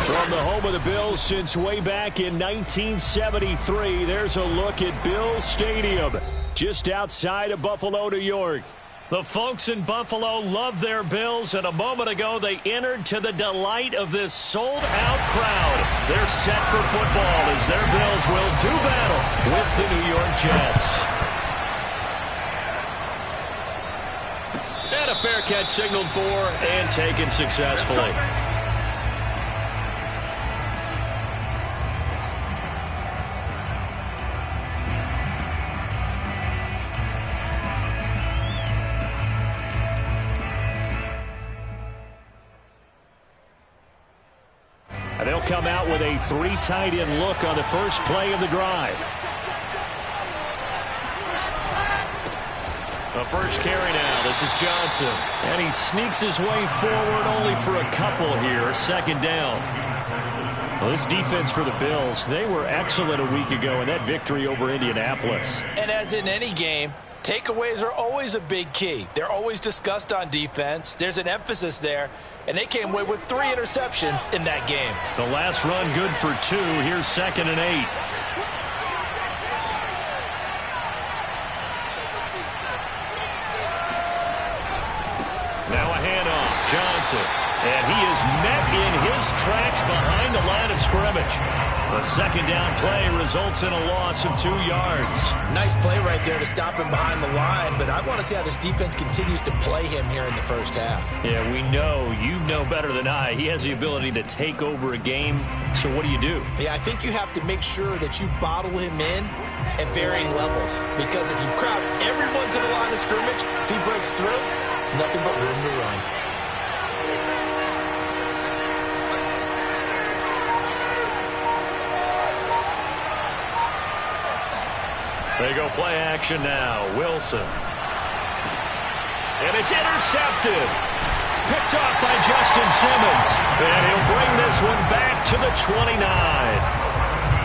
From the home of the Bills since way back in 1973, there's a look at Bills Stadium, just outside of Buffalo, New York. The folks in Buffalo love their Bills, and a moment ago they entered to the delight of this sold-out crowd. They're set for football as their Bills will do battle with the New York Jets. And a fair catch signaled for and taken successfully. They'll come out with a three tight end look on the first play of the drive. The first carry now. This is Johnson. And he sneaks his way forward only for a couple here. Second down. Well, this defense for the Bills, they were excellent a week ago in that victory over Indianapolis. And as in any game, takeaways are always a big key. They're always discussed on defense. There's an emphasis there. And they came away with 3 interceptions in that game. The last run good for 2. Here's 2nd and 8. Now a handoff. Johnson. And he is met in his tracks behind the line of scrimmage. The second down play results in a loss of 2 yards. Nice play right there to stop him behind the line, but I want to see how this defense continues to play him here in the first half. Yeah, we know. You know better than I. He has the ability to take over a game. So what do you do? Yeah, I think you have to make sure that you bottle him in at varying levels. Because if you crowd everyone to the line of scrimmage, if he breaks through, it's nothing but room to run. They go play action now. Wilson. And it's intercepted. Picked off by Justin Simmons. And he'll bring this one back to the 29.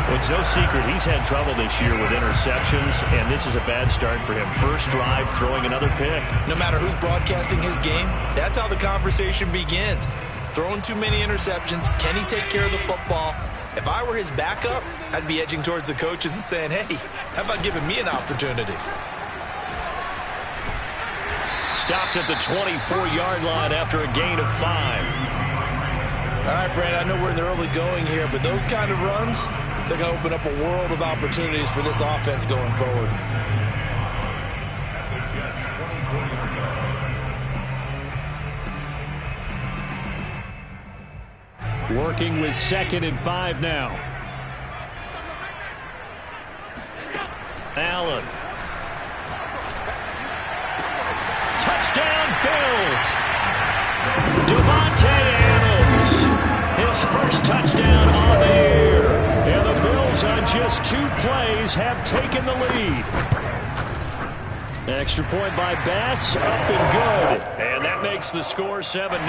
Well, it's no secret he's had trouble this year with interceptions, and this is a bad start for him. First drive, throwing another pick. No matter who's broadcasting his game, that's how the conversation begins. Throwing too many interceptions. Can he take care of the football? If I were his backup, I'd be edging towards the coaches and saying, hey, how about giving me an opportunity? Stopped at the 24-yard line after a gain of 5. All right, Brandon, I know we're in the early going here, but those kind of runs, they're going to open up a world of opportunities for this offense going forward. Working with 2nd and 5 now. Allen. Touchdown, Bills. Devontae Adams. His first touchdown on the year. And the Bills on just 2 plays have taken the lead. Extra point by Bass, up and good. And that makes the score 7-0.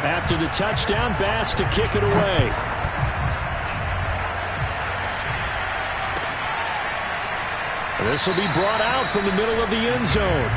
After the touchdown, Bass to kick it away. This will be brought out from the middle of the end zone.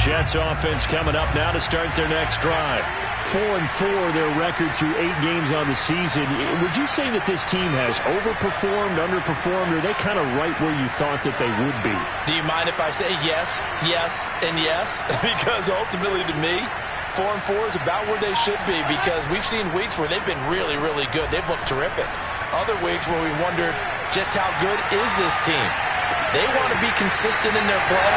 Jets offense coming up now to start their next drive. 4-4 their record through 8 games on the season. Would you say that this team has overperformed, underperformed, or are they kind of right where you thought that they would be? Do you mind if I say yes, yes, and yes? Because ultimately to me, 4-4 is about where they should be, because we've seen weeks where they've been really, really good. They've looked terrific. Other weeks where we wondered just how good is this team? They want to be consistent in their play,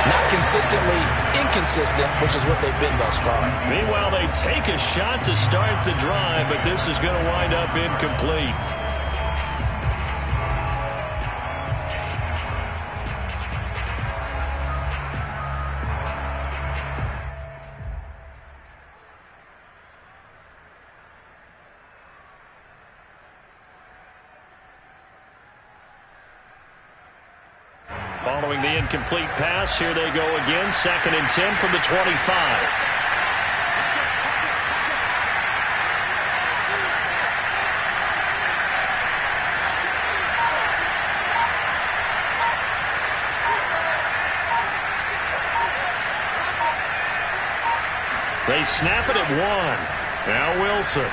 not consistently inconsistent, which is what they've been thus far. Meanwhile, they take a shot to start the drive, but this is going to wind up incomplete. Following the incomplete pass, here they go again. 2nd and 10 from the 25. They snap it at 1. Now Wilson.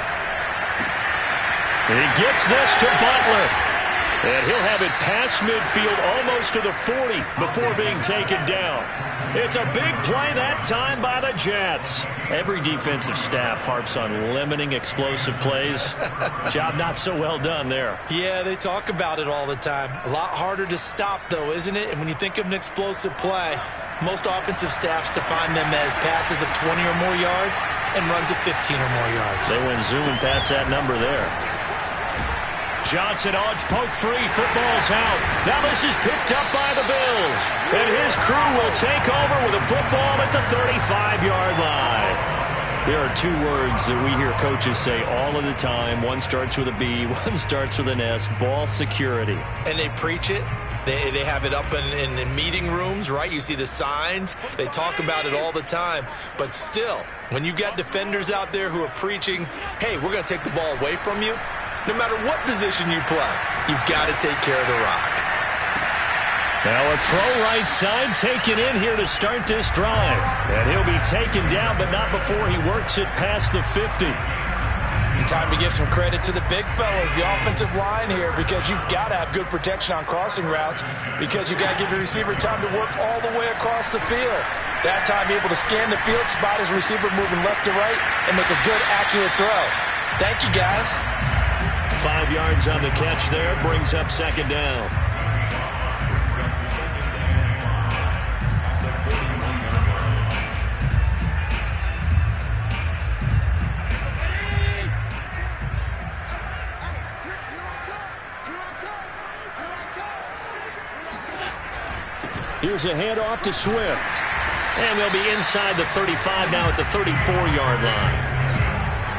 He gets this to Butler. And he'll have it past midfield almost to the 40 before being taken down. It's a big play that time by the Jets. Every defensive staff harps on limiting explosive plays. Job not so well done there. Yeah, they talk about it all the time. A lot harder to stop, though, isn't it? And when you think of an explosive play, most offensive staffs define them as passes of 20 or more yards and runs of 15 or more yards. They went zooming past that number there. Johnson on, it's poke free, football's out. Now this is picked up by the Bills. And his crew will take over with a football at the 35-yard line. There are 2 words that we hear coaches say all of the time. One starts with a B, one starts with an S, ball security. And they preach it. They have it up in meeting rooms, right? You see the signs. They talk about it all the time. But still, when you've got defenders out there who are preaching, hey, we're going to take the ball away from you, no matter what position you play, you've got to take care of the rock. Now a throw right side taken in here to start this drive. And he'll be taken down, but not before he works it past the 50. And time to give some credit to the big fellas, the offensive line here, because you've got to have good protection on crossing routes, because you've got to give the receiver time to work all the way across the field. That time able to scan the field, spot his receiver moving left to right, and make a good, accurate throw. Thank you, guys. 5 yards on the catch there, brings up 2nd down. Here's a handoff to Swift. And they'll be inside the 35 now at the 34-yard line.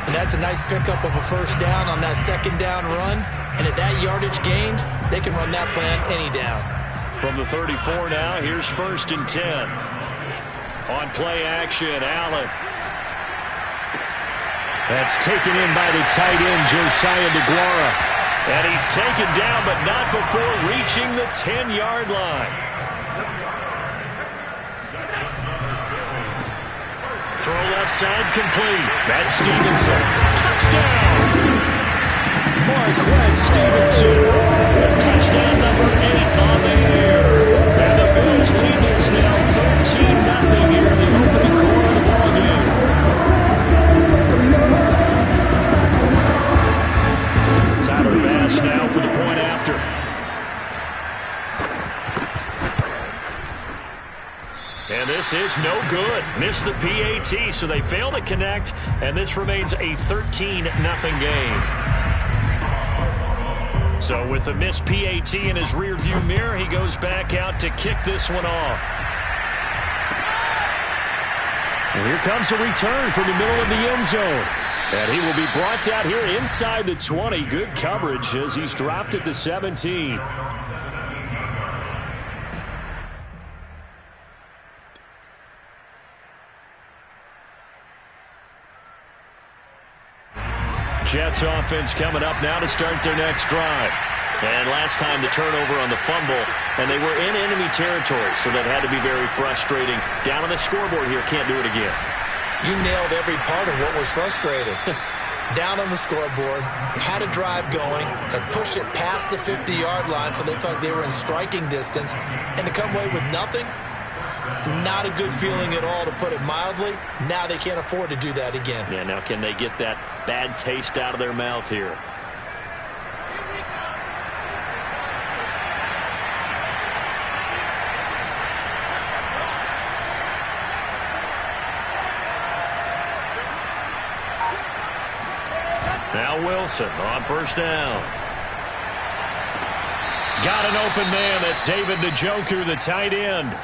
And that's a nice pickup of a first down on that 2nd down run. And at that yardage gained, they can run that plan any down. From the 34 now, here's 1st and 10. On play action, Allen. That's taken in by the tight end, Josiah DeGuara. And he's taken down, but not before reaching the 10-yard line. Throw left side complete. That's Stevenson. Touchdown! Marquez Stevenson. Touchdown number 8 on the air. And the Bills lead this now 13-0 here in the opening quarter of the ball game. Tyler Bass now for the point after. And this is no good. Missed the PAT, so they fail to connect, and this remains a 13-0 game. So with a missed PAT in his rearview mirror, he goes back out to kick this one off. And here comes a return from the middle of the end zone. And he will be brought down here inside the 20. Good coverage as he's dropped at the 17. Jets offense coming up now to start their next drive. And last time the turnover on the fumble, and they were in enemy territory, so that had to be very frustrating. Down on the scoreboard here, can't do it again. You nailed every part of what was frustrating. Down on the scoreboard, had a drive going, had pushed it past the 50-yard line, so they felt like they were in striking distance, and to come away with nothing, not a good feeling at all, to put it mildly. Now they can't afford to do that again. Yeah, now can they get that bad taste out of their mouth here? Now Wilson on first down. Got an open man. That's David Njoku, the tight end.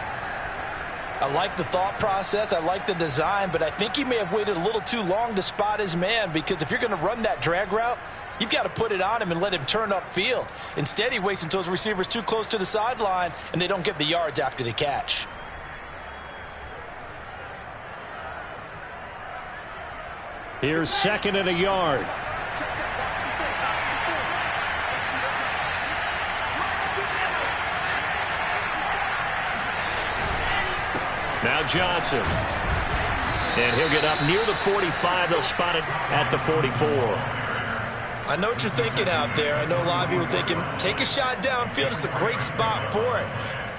I like the thought process. I like the design, but I think he may have waited a little too long to spot his man, because if you're going to run that drag route, you've got to put it on him and let him turn upfield. Instead, he waits until his receiver's too close to the sideline, and they don't get the yards after the catch. Here's 2nd and a yard. Now Johnson. And he'll get up near the 45. They'll spot it at the 44. I know what you're thinking out there. I know a lot of you are thinking, take a shot downfield. It's a great spot for it.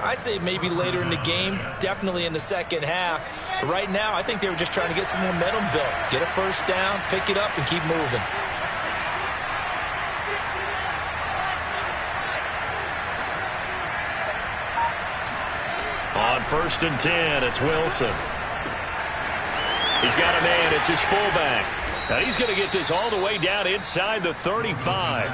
I'd say maybe later in the game, definitely in the second half. But right now, I think they were just trying to get some momentum built. Get a first down, pick it up, and keep moving. On 1st and 10, it's Wilson. He's got a man. It's his fullback. Now he's going to get this all the way down inside the 35.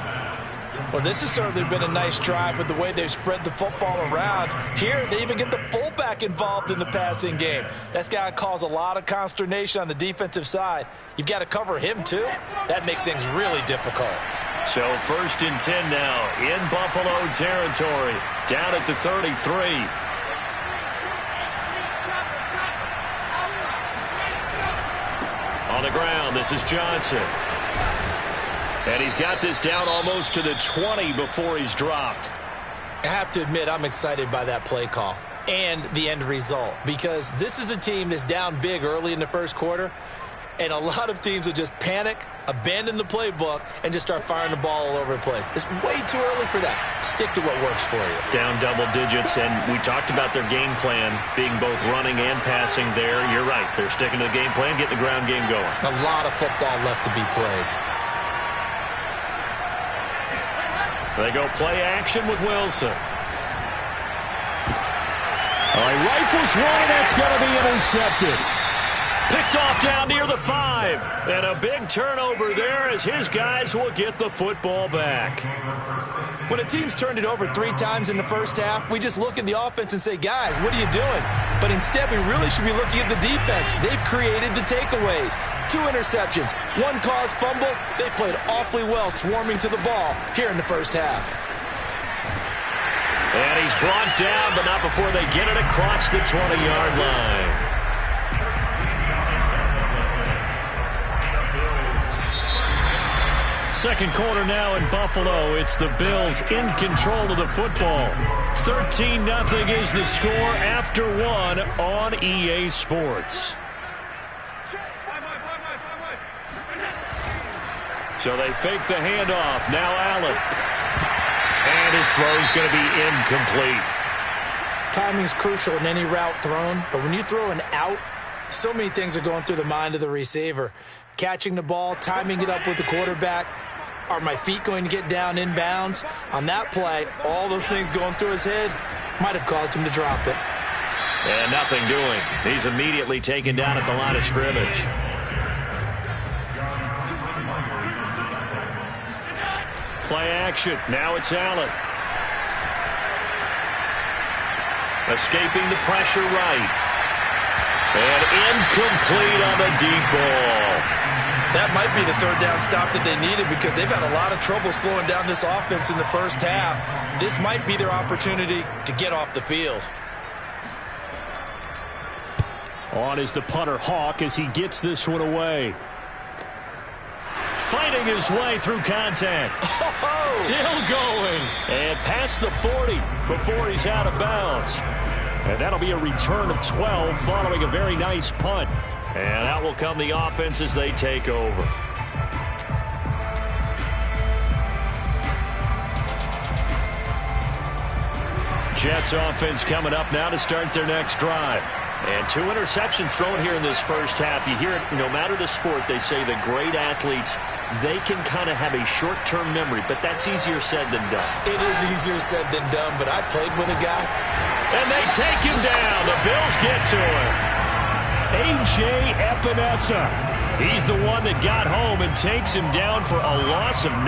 Well, this has certainly been a nice drive with the way they've spread the football around. Here, they even get the fullback involved in the passing game. That's got to cause a lot of consternation on the defensive side. You've got to cover him, too. That makes things really difficult. So 1st and 10 now in Buffalo territory. Down at the 33. On the ground, this is Johnson. And he's got this down almost to the 20 before he's dropped. I have to admit, I'm excited by that play call and the end result, because this is a team that's down big early in the first quarter, and a lot of teams will just panic, abandon the playbook, and just start firing the ball all over the place. It's way too early for that. Stick to what works for you. Down double digits, and we talked about their game plan being both running and passing there. You're right. They're sticking to the game plan, getting the ground game going. A lot of football left to be played. They go play action with Wilson. All right, rifles one, and that's going to be intercepted. Picked off down near the 5. And a big turnover there as his guys will get the football back. When a team's turned it over 3 times in the first half, we just look at the offense and say, guys, what are you doing? But instead, we really should be looking at the defense. They've created the takeaways. 2 interceptions, 1 caused fumble. They played awfully well swarming to the ball here in the first half. And he's brought down, but not before they get it across the 20-yard line. Second quarter now in Buffalo. It's the Bills in control of the football. 13-0 is the score after 1 on EA Sports. So they fake the handoff. Now Allen. And his throw's going to be incomplete. Timing's crucial in any route thrown, but when you throw an out, so many things are going through the mind of the receiver. Catching the ball, timing it up with the quarterback. Are my feet going to get down inbounds? On that play, all those things going through his head might have caused him to drop it. And nothing doing. He's immediately taken down at the line of scrimmage. Play action. Now it's Allen. Escaping the pressure right. And incomplete on the deep ball. That might be the third down stop that they needed because they've had a lot of trouble slowing down this offense in the first half. This might be their opportunity to get off the field. On is the punter Hawk as he gets this one away. Fighting his way through contact. Oh! Still going. And past the 40 before he's out of bounds. And that'll be a return of 12 following a very nice punt. And out will come the offense as they take over. Jets offense coming up now to start their next drive. And 2 interceptions thrown here in this first half. You hear it, no matter the sport, they say the great athletes, they can kind of have a short-term memory, but that's easier said than done. It is easier said than done, but I played with a guy. And they take him down. The Bills get to him. A.J. Epinesa. He's the one that got home and takes him down for a loss of 9.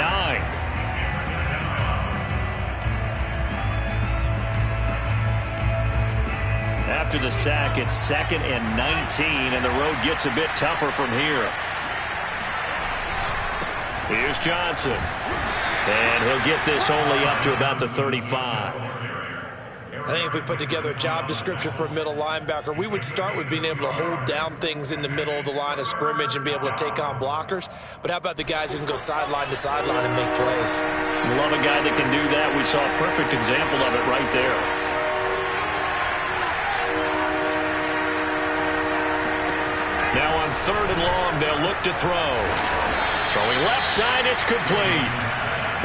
After the sack, it's 2nd and 19, and the road gets a bit tougher from here. Here's Johnson. And he'll get this only up to about the 35. I think if we put together a job description for a middle linebacker, we would start with being able to hold down things in the middle of the line of scrimmage and be able to take on blockers. But how about the guys who can go sideline to sideline and make plays? Love a guy that can do that. We saw a perfect example of it right there. Now on 3rd and long, they'll look to throw. Throwing left side, it's complete.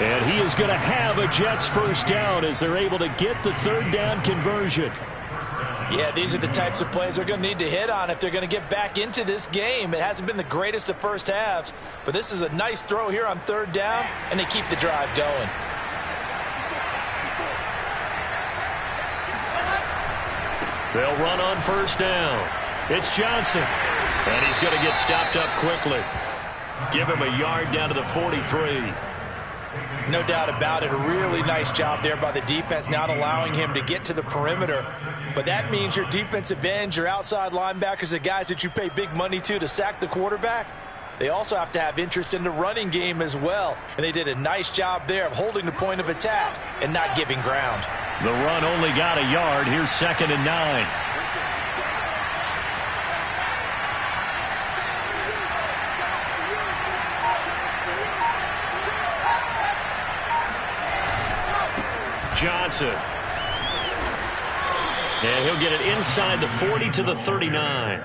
And he is going to have a Jets first down as they're able to get the 3rd down conversion. Yeah, these are the types of plays they're going to need to hit on if they're going to get back into this game. It hasn't been the greatest of first halves, but this is a nice throw here on 3rd down, and they keep the drive going. They'll run on 1st down. It's Johnson. And he's going to get stopped up quickly. Give him a yard down to the 43. No doubt about it. A really nice job there by the defense, not allowing him to get to the perimeter. But that means your defensive ends, your outside linebackers, the guys that you pay big money to sack the quarterback, they also have to have interest in the running game as well. And they did a nice job there of holding the point of attack and not giving ground. The run only got a yard. Here's 2nd and 9. Johnson. And he'll get it inside the 40 to the 39.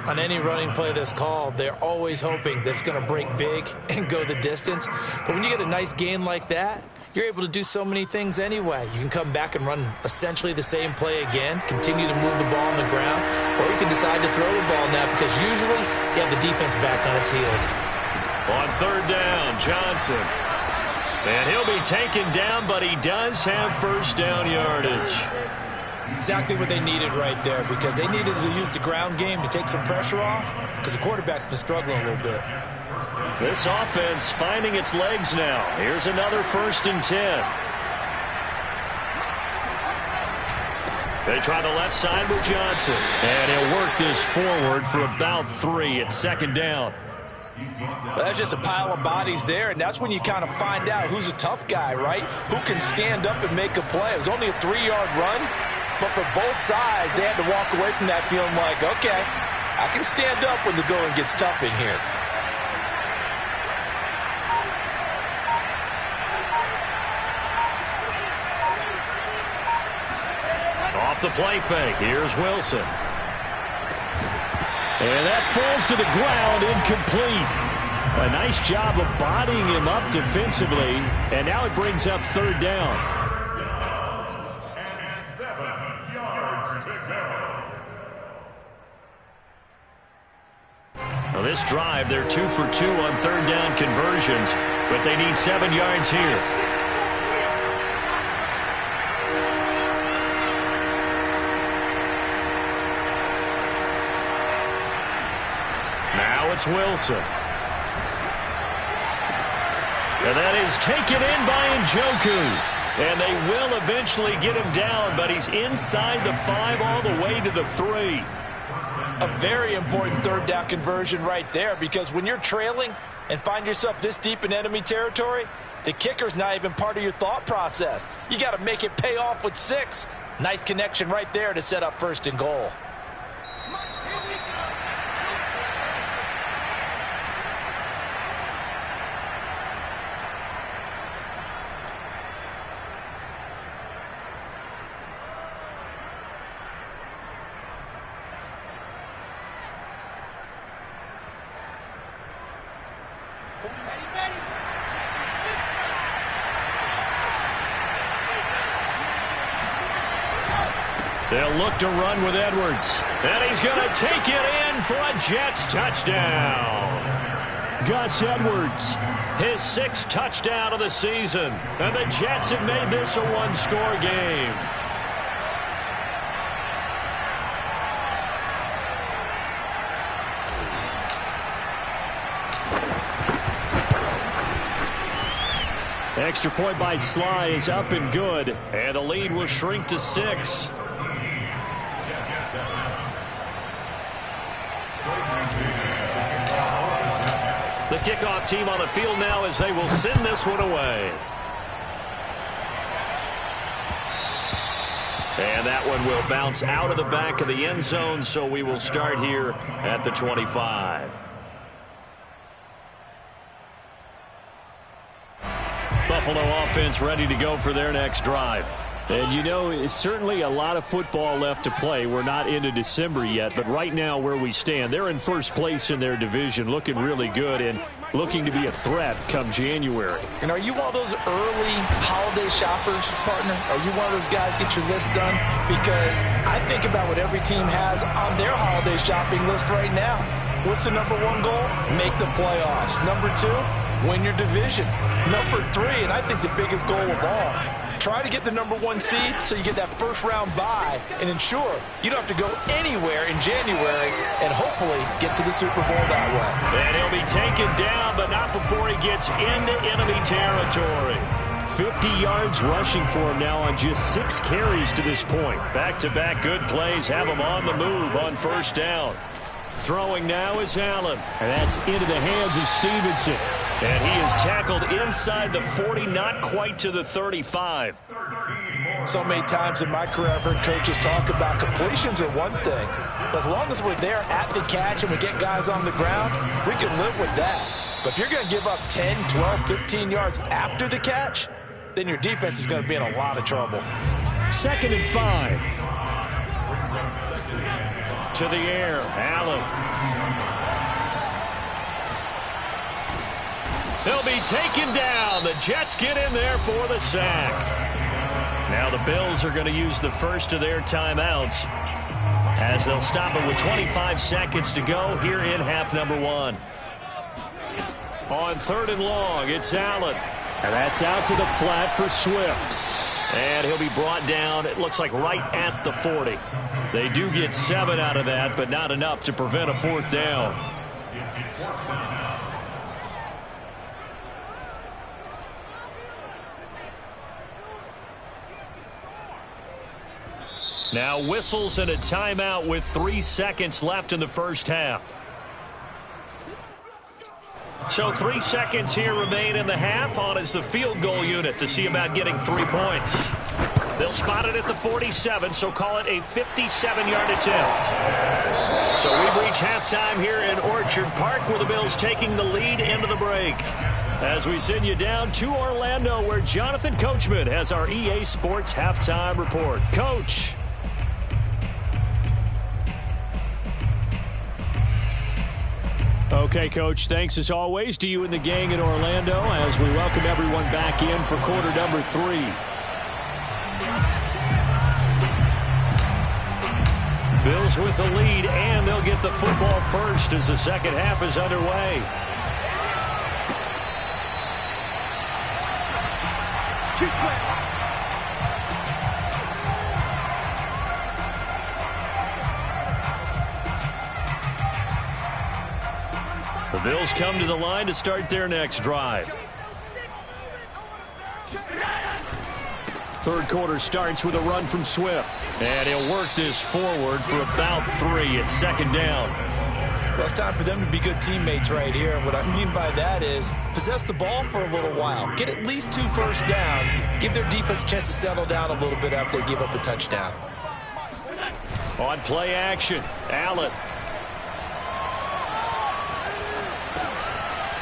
On any running play that's called, they're always hoping that it's going to break big and go the distance. But when you get a nice gain like that, you're able to do so many things anyway. You can come back and run essentially the same play again, continue to move the ball on the ground, or you can decide to throw the ball now because usually you have the defense back on its heels. On 3rd down, Johnson. And he'll be taken down, but he does have 1st down yardage. Exactly what they needed right there because they needed to use the ground game to take some pressure off because the quarterback's been struggling a little bit. This offense finding its legs now. Here's another 1st and 10. They try the left side with Johnson. And he'll work this forward for about 3 at 2nd down. Well, that's just a pile of bodies there, and that's when you kind of find out who's a tough guy, right? Who can stand up and make a play. It was only a 3-yard run, but for both sides, they had to walk away from that feeling like, okay, I can stand up when the going gets tough in here. Off the play fake, here's Wilson. And that falls to the ground, incomplete. A nice job of bodying him up defensively, and now it brings up 3rd down. And 7 yards to go. Now this drive, they're 2 for 2 on 3rd down conversions, but they need 7 yards here. Now it's Wilson. And that is taken in by Njoku. And they will eventually get him down, but he's inside the 5 all the way to the 3. A very important third down conversion right there, because when you're trailing and find yourself this deep in enemy territory, the kicker's not even part of your thought process. You got to make it pay off with 6. Nice connection right there to set up 1st and goal. They'll look to run with Edwards. And he's going to take it in for a Jets touchdown. Gus Edwards, his 6th touchdown of the season. And the Jets have made this a one-score game. Extra point by Sly is up and good. And the lead will shrink to 6. The kickoff team on the field now as they will send this one away. And that one will bounce out of the back of the end zone, so we will start here at the 25. Buffalo offense ready to go for their next drive. And, you know, it's certainly a lot of football left to play. We're not into December yet, but right now where we stand, they're in first place in their division, looking really good and looking to be a threat come January. And are you one of those early holiday shoppers, partner? Are you one of those guys get your list done? Because I think about what every team has on their holiday shopping list right now. What's the number 1 goal? Make the playoffs. Number 2, win your division. Number 3, and I think the biggest goal of all, try to get the number 1 seed so you get that first-round bye and ensure you don't have to go anywhere in January and hopefully get to the Super Bowl that way. And he'll be taken down, but not before he gets into enemy territory. 50 yards rushing for him now on just 6 carries to this point. Back-to-back good plays have him on the move on first down. Throwing now is Allen. And that's into the hands of Stevenson. And he is tackled inside the 40, not quite to the 35. So many times in my career I've heard coaches talk about completions are one thing. But as long as we're there at the catch and we get guys on the ground, we can live with that. But if you're going to give up 10, 12, 15 yards after the catch, then your defense is going to be in a lot of trouble. 2nd and 5. To the air, Allen. He'll be taken down. The Jets get in there for the sack. Now the Bills are going to use the first of their timeouts as they'll stop it with 25 seconds to go here in half number 1. On 3rd and long, it's Allen. And that's out to the flat for Swift. And he'll be brought down, it looks like right at the 40. They do get 7 out of that, but not enough to prevent a 4th down. Now whistles and a timeout with 3 seconds left in the first half. So 3 seconds here remain in the half. On is the field goal unit to see about getting 3 points. They'll spot it at the 47, so call it a 57-yard attempt. So we've reached halftime here in Orchard Park with the Bills taking the lead into the break. As we send you down to Orlando where Jonathan Coachman has our EA Sports halftime report. Coach. Okay, Coach, thanks as always to you and the gang in Orlando as we welcome everyone back in for quarter number 3. Bills with the lead, and they'll get the football first as the second half is underway. The Bills come to the line to start their next drive. Third quarter starts with a run from Swift. And he'll work this forward for about 3 at second down. Well, it's time for them to be good teammates right here. And what I mean by that is possess the ball for a little while. Get at least 2 first downs. Give their defense a chance to settle down a little bit after they give up a touchdown. On play action, Allen.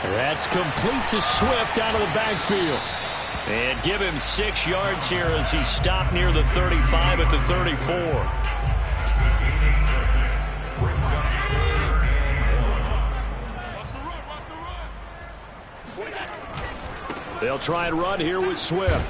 That's complete to Swift out of the backfield. And give him 6 yards here as he stopped near the 35 at the 34. They'll try and run here with Swift.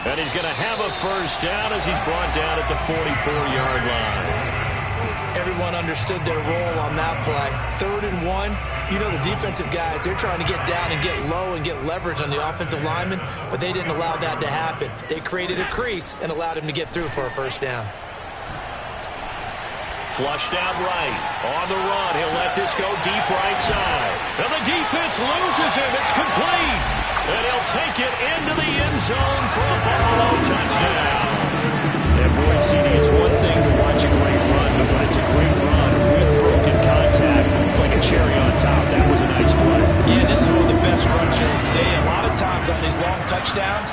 And he's going to have a first down as he's brought down at the 44-yard line. Everyone understood their role on that play. 3rd and 1. You know the defensive guys, they're trying to get down and get low and get leverage on the offensive lineman, but they didn't allow that to happen. They created a crease and allowed him to get through for a first down. Flushed out right. On the run. He'll let this go deep right side. And the defense loses him. It's complete. And he'll take it into the end zone for a Buffalo touchdown. And boy, CD, it's one thing to watch a great run, but when it's a great run with broken contact, it's like a cherry on top. That was a nice play. Yeah, this is one of the best runs you'll see. A lot of times on these long touchdowns,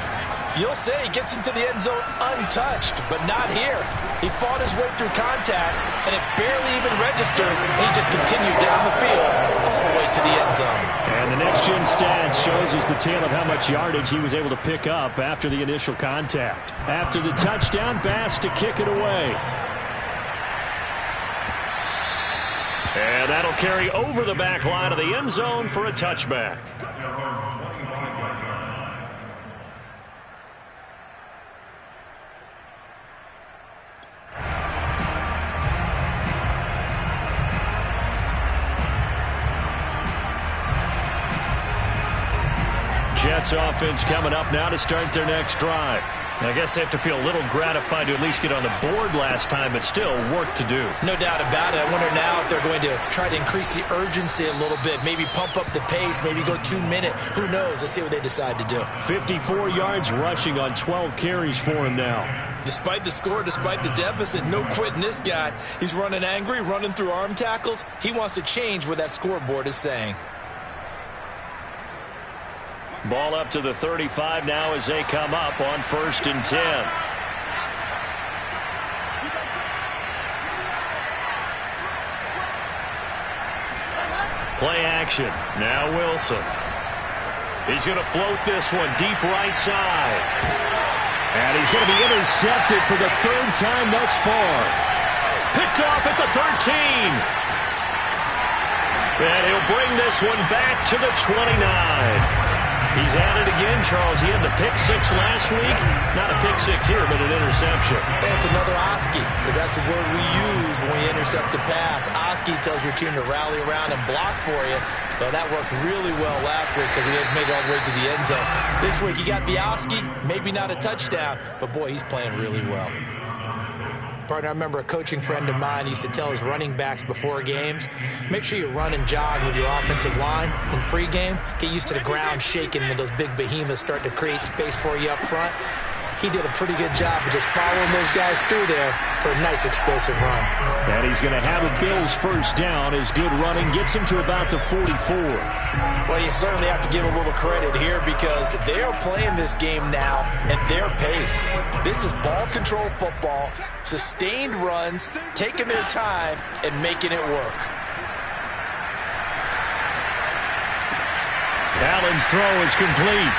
you'll say he gets into the end zone untouched, but not here. He fought his way through contact, and it barely even registered. He just continued down the field all the way to the end zone. And the next-gen stats shows us the tale of how much yardage he was able to pick up after the initial contact. After the touchdown, Bass to kick it away. And that'll carry over the back line of the end zone for a touchback. Jets offense coming up now to start their next drive. I guess they have to feel a little gratified to at least get on the board last time, but still work to do. No doubt about it. I wonder now if they're going to try to increase the urgency a little bit, maybe pump up the pace, maybe go 2 minute. Who knows? Let's see what they decide to do. 54 yards rushing on 12 carries for him now. Despite the score, despite the deficit, no quitting this guy. He's running angry, running through arm tackles. He wants to change what that scoreboard is saying. Ball up to the 35 now as they come up on 1st and 10. Play action. Now Wilson. He's going to float this one deep right side. And he's going to be intercepted for the 3rd time thus far. Picked off at the 13. And he'll bring this one back to the 29. He's at it again, Charles. He had the pick 6 last week. Not a pick 6 here, but an interception. That's another Oski, because that's the word we use when we intercept a pass. Oski tells your team to rally around and block for you. But that worked really well last week because he had made it all the way to the end zone. This week he got the Oski, maybe not a touchdown, but boy, he's playing really well. Partner, I remember a coaching friend of mine used to tell his running backs before games, make sure you run and jog with your offensive line in pregame. Get used to the ground shaking when those big behemoths start to create space for you up front. He did a pretty good job of just following those guys through there for a nice explosive run. And he's going to have a Bills first down as good running gets him to about the 44. Well, you certainly have to give a little credit here because they are playing this game now at their pace. This is ball control football, sustained runs, taking their time and making it work. Allen's throw is complete.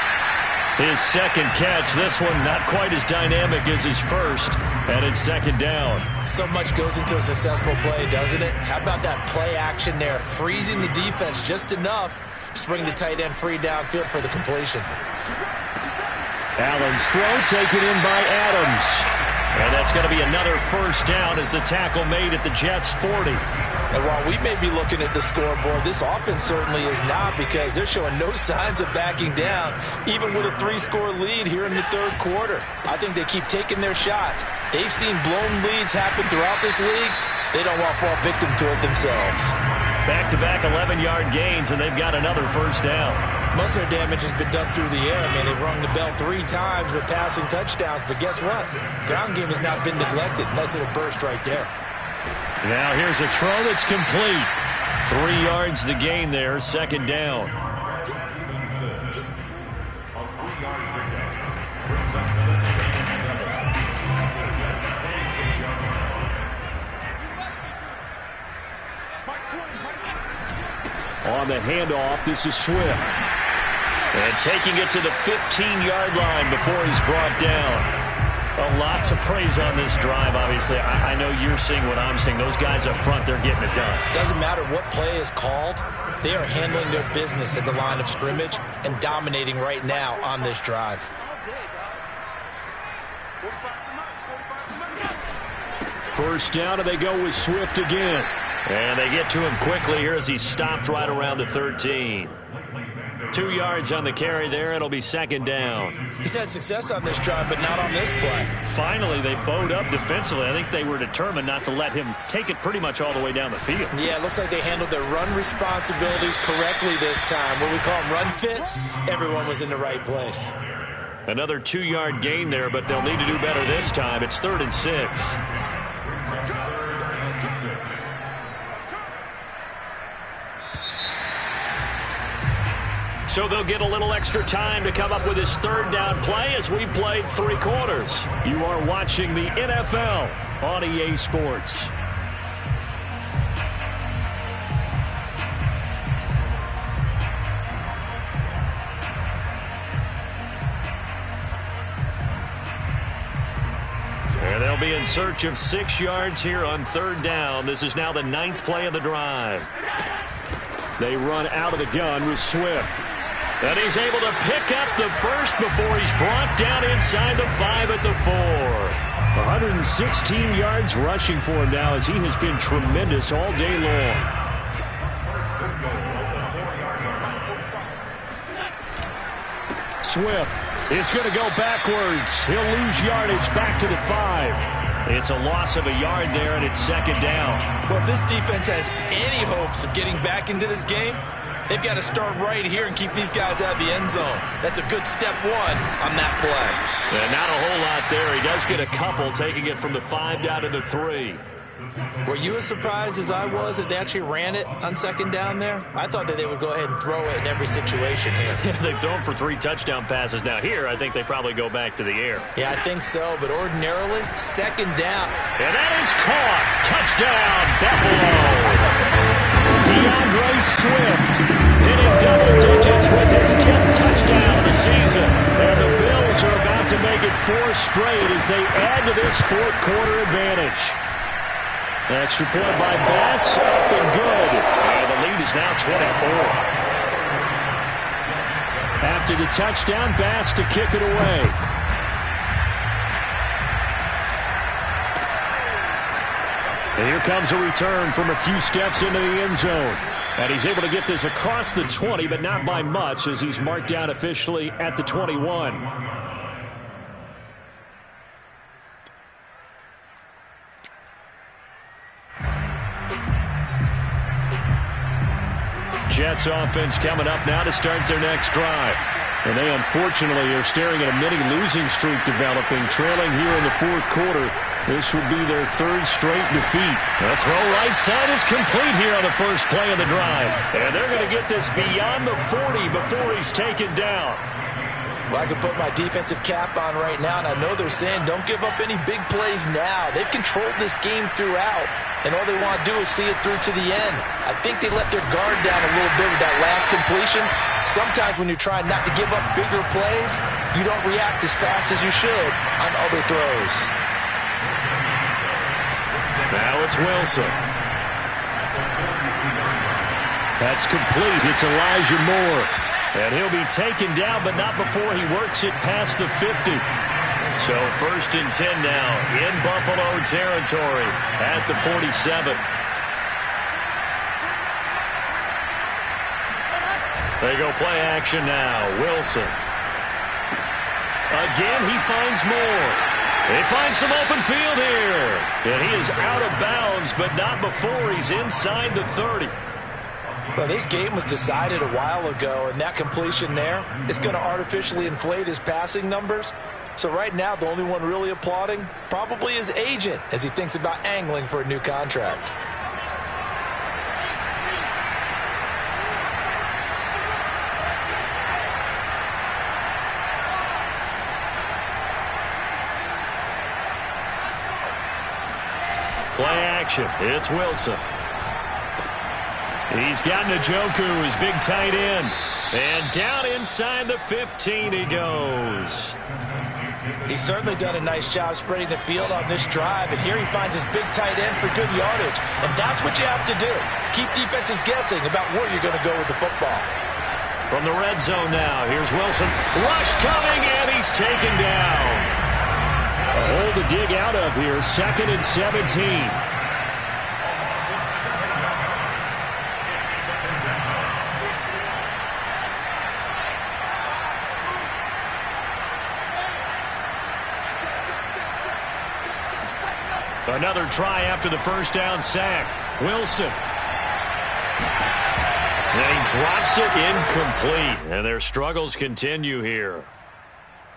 His second catch, this one not quite as dynamic as his first, and it's 2nd down. So much goes into a successful play, doesn't it? How about that play action there, freezing the defense just enough to bring the tight end free downfield for the completion. Allen's throw taken in by Adams. And that's going to be another first down as the tackle made at the Jets' 40. And while we may be looking at the scoreboard, this offense certainly is not because they're showing no signs of backing down, even with a 3-score lead here in the 3rd quarter. I think they keep taking their shots. They've seen blown leads happen throughout this league. They don't want to fall victim to it themselves. Back-to-back 11-yard gains, and they've got another first down. Most of their damage has been done through the air. I mean, they've rung the bell 3 times with passing touchdowns, but guess what? Ground game has not been neglected. Nice little burst right there. Now here's a throw that's complete. 3 yards the gain there, second down. On the handoff, this is Swift. And taking it to the 15-yard line before he's brought down. A lot to praise on this drive, obviously. I know you're seeing what I'm seeing. Those guys up front, they're getting it done. Doesn't matter what play is called. They are handling their business at the line of scrimmage and dominating right now on this drive. First down, and they go with Swift again. And they get to him quickly here as he's stopped right around the 13. 2 yards on the carry there. It'll be second down. He's had success on this drive, but not on this play. Finally, they bowed up defensively. I think they were determined not to let him take it pretty much all the way down the field. Yeah, it looks like they handled their run responsibilities correctly this time. What we call them run fits, everyone was in the right place. Another 2-yard gain there, but they'll need to do better this time. It's 3rd and 6. So they'll get a little extra time to come up with his 3rd down play as we've played 3 quarters. You are watching the NFL on EA Sports. And they'll be in search of 6 yards here on 3rd down. This is now the 9th play of the drive. They run out of the gun with Swift. And he's able to pick up the first before he's brought down inside the 5 at the 4. 116 yards rushing for him now as he has been tremendous all day long. Swift is going to go backwards. He'll lose yardage back to the 5. It's a loss of a yard there, and it's second down. Well, if this defense has any hopes of getting back into this game, they've got to start right here and keep these guys out of the end zone. That's a good step 1 on that play. Yeah, not a whole lot there. He does get a couple, taking it from the 5 down to the 3. Were you as surprised as I was that they actually ran it on second down there? I thought that they would go ahead and throw it in every situation here. They've thrown for 3 touchdown passes. Now here, I think they probably go back to the air. Yeah, I think so, but ordinarily, second down. And that is caught. Touchdown, Buffalo. DeAndre Swift hitting double digits with his 10th touchdown of the season. And the Bills are about to make it 4 straight as they add to this 4th quarter advantage. Extra point by Bass, up and good. And the lead is now 24. After the touchdown, Bass to kick it away. And here comes a return from a few steps into the end zone. And he's able to get this across the 20, but not by much as he's marked down officially at the 21. Jets offense coming up now to start their next drive. And they unfortunately are staring at a mini losing streak developing, trailing here in the 4th quarter. This would be their 3rd straight defeat. The throw right side is complete here on the first play of the drive. And they're going to get this beyond the 40 before he's taken down. Well, I can put my defensive cap on right now, and I know they're saying don't give up any big plays now. They've controlled this game throughout, and all they want to do is see it through to the end. I think they let their guard down a little bit with that last completion. Sometimes when you're trying not to give up bigger plays, you don't react as fast as you should on other throws. Now it's Wilson. That's complete. It's Elijah Moore. And he'll be taken down, but not before he works it past the 50. So 1st and 10 now in Buffalo territory at the 47. They go play action now. Wilson. Again, he finds Moore. They find some open field here. And he is out of bounds, but not before he's inside the 30. Well, this game was decided a while ago, and that completion there is going to artificially inflate his passing numbers. So right now, the only one really applauding probably his agent as he thinks about angling for a new contract. Play action. It's Wilson. He's got Njoku, his big tight end. And down inside the 15 he goes. He's certainly done a nice job spreading the field on this drive, and here he finds his big tight end for good yardage. And that's what you have to do. Keep defenses guessing about where you're going to go with the football. From the red zone now, here's Wilson. Rush coming, and he's taken down. A hole to dig out of here, 2nd and 17. Another try after the first down sack. Wilson. And he drops it incomplete. And their struggles continue here.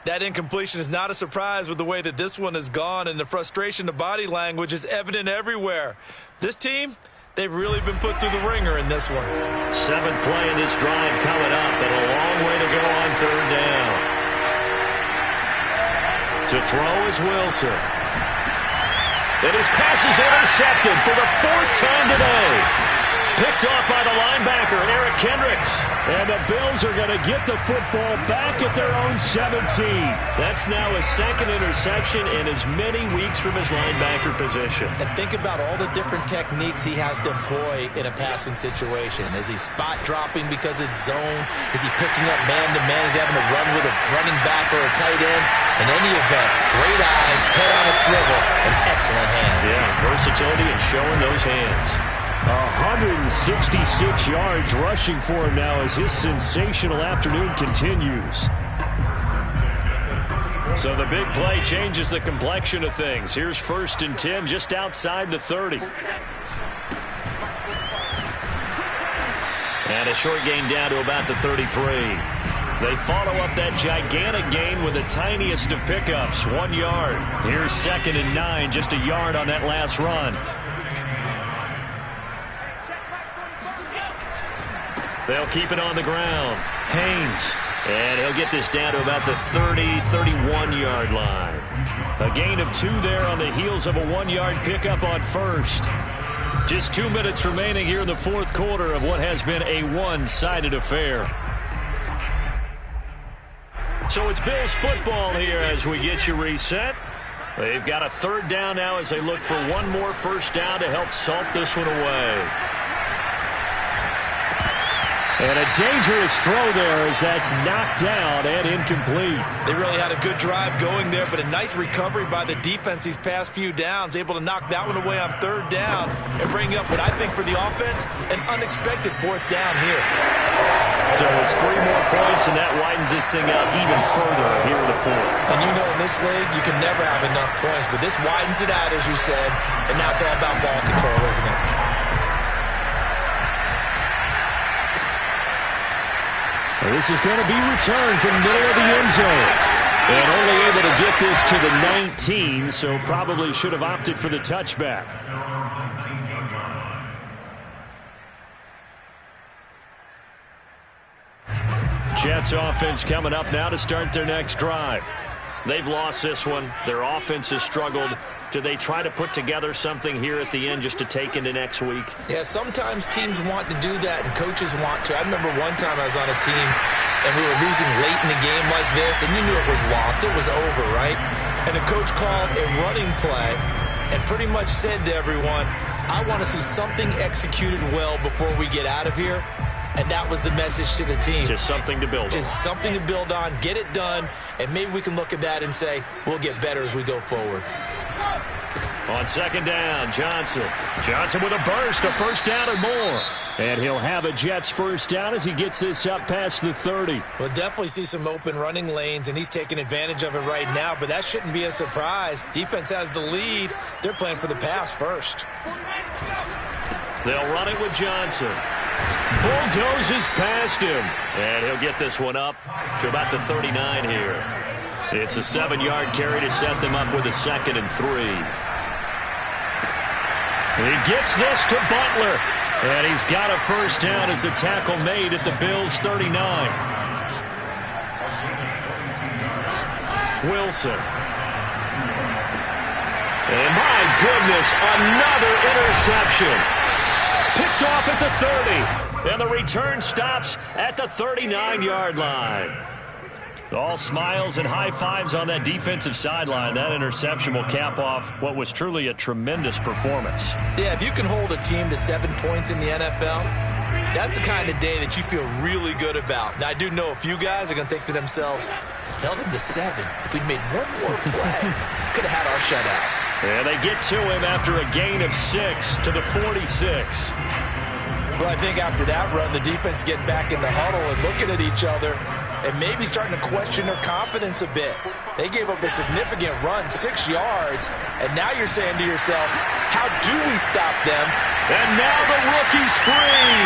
That incompletion is not a surprise with the way that this one has gone, and the frustration, the body language is evident everywhere. This team, they've really been put through the ringer in this one. 7th play in this drive coming up, and a long way to go on 3rd down. To throw is Wilson. And his pass is intercepted for the 4th time today. Picked off by the linebacker, Eric Kendricks. And the Bills are going to get the football back at their own 17. That's now his 2nd interception in as many weeks from his linebacker position. And think about all the different techniques he has to employ in a passing situation. Is he spot dropping because it's zone? Is he picking up man-to-man? Is he having to run with a running back or a tight end? In any event, great eyes, head on a swivel, and excellent hands. Yeah, versatility and showing those hands. 166 yards rushing for him now as his sensational afternoon continues. So the big play changes the complexion of things. Here's 1st and 10 just outside the 30. And a short gain down to about the 33. They follow up that gigantic gain with the tiniest of pickups, 1 yard. Here's 2nd and 9, just a yard on that last run. They'll keep it on the ground. Haynes. And he'll get this down to about the 30, 31-yard line. A gain of 2 there on the heels of a 1-yard pickup on 1st. Just 2 minutes remaining here in the 4th quarter of what has been a one-sided affair. So it's Bills football here as we get you reset. They've got a 3rd down now as they look for one more first down to help salt this one away. And a dangerous throw there as that's knocked down and incomplete. They really had a good drive going there, but a nice recovery by the defense these past few downs, able to knock that one away on 3rd down and bring up what I think for the offense, an unexpected 4th down here. So it's 3 more points, and that widens this thing out even further here in the 4th. And you know in this league, you can never have enough points, but this widens it out, as you said, and now it's all about ball control, isn't it? This is going to be returned from the middle of the end zone. And only able to get this to the 19, so probably should have opted for the touchback. Jets offense coming up now to start their next drive. They've lost this one. Their offense has struggled. Do they try to put together something here at the end just to take into next week? Yeah, sometimes teams want to do that and coaches want to. I remember one time I was on a team and we were losing late in a game like this, and you knew it was lost. It was over, right? And the coach called a running play and pretty much said to everyone, I want to see something executed well before we get out of here. And that was the message to the team. Just something to build on. Just something to build on, get it done, and maybe we can look at that and say, we'll get better as we go forward. On 2nd down, Johnson. Johnson with a burst, a first down or more. And he'll have a Jets first down as he gets this up past the 30. We'll definitely see some open running lanes, and he's taking advantage of it right now, but that shouldn't be a surprise. Defense has the lead. They're playing for the pass first. They'll run it with Johnson. Bulldozes past him. And he'll get this one up to about the 39 here. It's a 7-yard carry to set them up with a 2nd and 3. He gets this to Butler. And he's got a first down as a tackle made at the Bills' 39. Wilson. And my goodness, another interception. Picked off at the 30. And the return stops at the 39-yard line. All smiles and high fives on that defensive sideline. That interception will cap off what was truly a tremendous performance. Yeah, if you can hold a team to 7 points in the NFL, that's the kind of day that you feel really good about. Now, I do know a few guys are going to think to themselves, held them to 7. If we'd made one more play, could have had our shutout. And they get to him after a gain of 6 to the 46. Well, I think after that run, the defense getting back in the huddle and looking at each other and maybe starting to question their confidence a bit. They gave up a significant run, 6 yards, and now you're saying to yourself, how do we stop them? And now the rookie's free.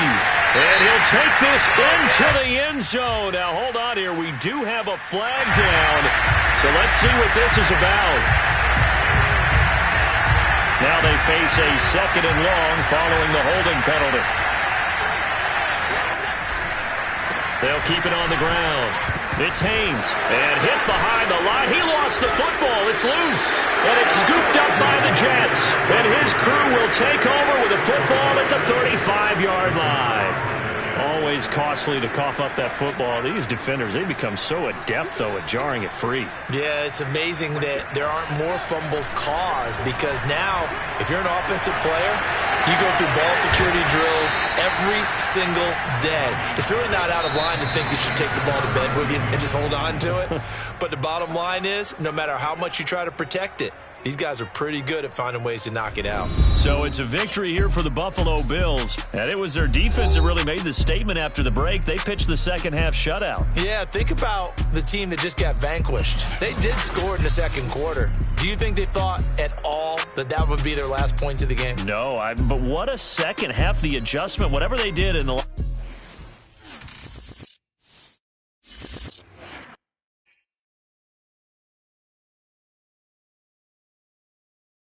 And he'll take this into the end zone. Now, hold on here. We do have a flag down. So let's see what this is about. Now they face a 2nd and long following the holding penalty. They'll keep it on the ground. It's Haynes. And hit behind the line. He lost the football. It's loose. And it's scooped up by the Jets. And his crew will take over with a football at the 35-yard line. Always costly to cough up that football. These defenders, they become so adept, though, at jarring it free. Yeah, it's amazing that there aren't more fumbles caused because now, if you're an offensive player, you go through ball security drills every single day. It's really not out of line to think you should take the ball to bed with you and just hold on to it. But the bottom line is, no matter how much you try to protect it, these guys are pretty good at finding ways to knock it out. So it's a victory here for the Buffalo Bills. And it was their defense that really made the statement after the break. They pitched the second-half shutout. Yeah, think about the team that just got vanquished. They did score in the second quarter. Do you think they thought at all that that would be their last points of the game? No, but what a second half, the adjustment, whatever they did in the